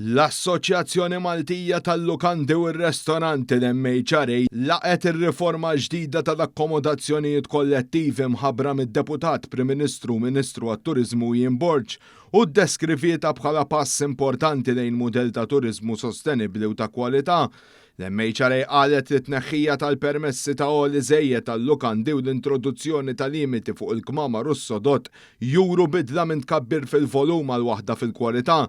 L-Assoċjazzjoni Maltija tal-Lukandi u r-Restoranti l-MHRA laqet ir-riforma ġdida tal-akkomodazzjonijiet kollettivi mħabbra mid-Deputat Prim Ministru Ministru għat-Turiżmu Ian Borg u ddeskrivieta bħala pass importanti lejn mudell ta' turiżmu sostenibbli u ta' kwalità. L-MHRA qalet li t-tneħħija tal-permessi ta' għoli żejjed tal-lukandi u l-introduzzjoni ta' limiti fuq il-kmamar u s-sodot juru bidla minn tkabbir fil-volum għal waħda fil-kwalità.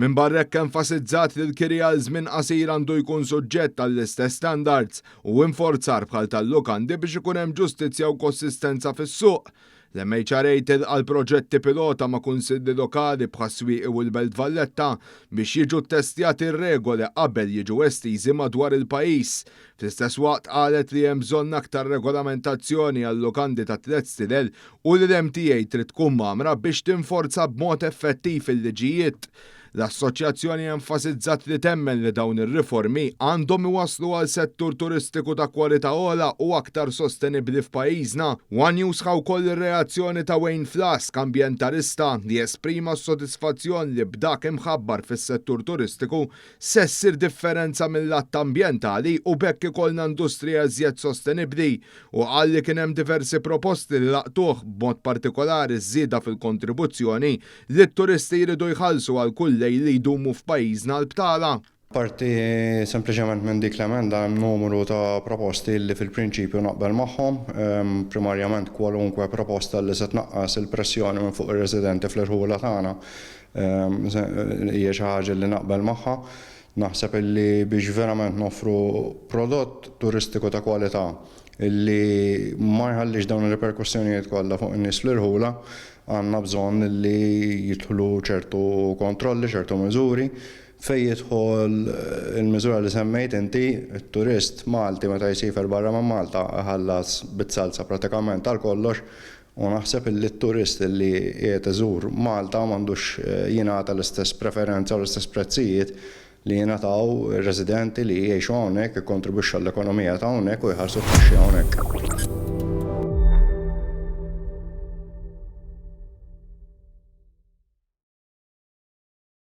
Min barrek enfasizzat li l-kirja żmien qasir għandu jkun suġġett għall-istess standards u inforzar bħal tal-lukandi biex ikun hemm ġustizzja u konsistenza fis-suq. L-MHRA tilqa l-proġetti pilota ma' kunsilli lokali bħas-swieqi u l-Belt Valletta biex jiġu ttestjati r-regoli qabel jiġu estiżi madwar il-pajjiż. Fl-istess waqt qalet li hemm bżonn aktar regolamentazzjoni għall-lukandi ta' tliet stilel u li l-MTA trid tkun magħmra biex tinforza b'mod effettiv il-liġijiet. L-Assoċjazzjoni enfasizzat li temmen li dawn ir-riformi għandhom iwasslu għal settur turistiku ta' kwalità ogħla u aktar sostenibbli f'pajjiżna. One News ħaw koll ir-reazzjoni ta' Wayne Flask, ambjentalista, li esprima s-sodisfazzjon li b'dak imħabbar fis-settur turistiku se ssir differenza mill-att ambjentali u bekk ikollna industrija iżjed sostenibbli u qal li kien hemm diversi proposti li laqtuh b'mod partikolari żieda fil-kontribuzzjoni li t-turisti jridu jħallsu għal kull li jdumu f'pajjiżna l-btala. Parti sempliċement minn dik l-emenda hemm numru ta' proposti li fil-prinċipju naqbel magħhom, primarjament kwalunkwe proposta li se tnaqqas il-pressjoni minn fuq ir-residenti fl-irħula tagħna hija xi ħaġa li naqbel magħha. Naħseb illi biex verament nofru prodott turistiku ta' kwalità illi ma jħallix dawn ir-reperkussjonijiet kollha fuq in-nies fl-irħula, għandna bżonn li jidħlu ċertu kontrolli, ċertu miżuri fejn jidħol il-miżura li semmejt inti, it-turist Malti meta jsifer barra minn Malta ħallas bit-salsa pratikament għal kollox u naħseb li t-turist li qiegħed iżur Malta m'għandux jingħata l-istess preferenza u l-istess prezzijiet li jingħataw ir-residenti li jgħixu hawnhekk, ikkontribwixxu għall-ekonomija ta' hawnhekk u jħallsu t-taxxi hawnhekk.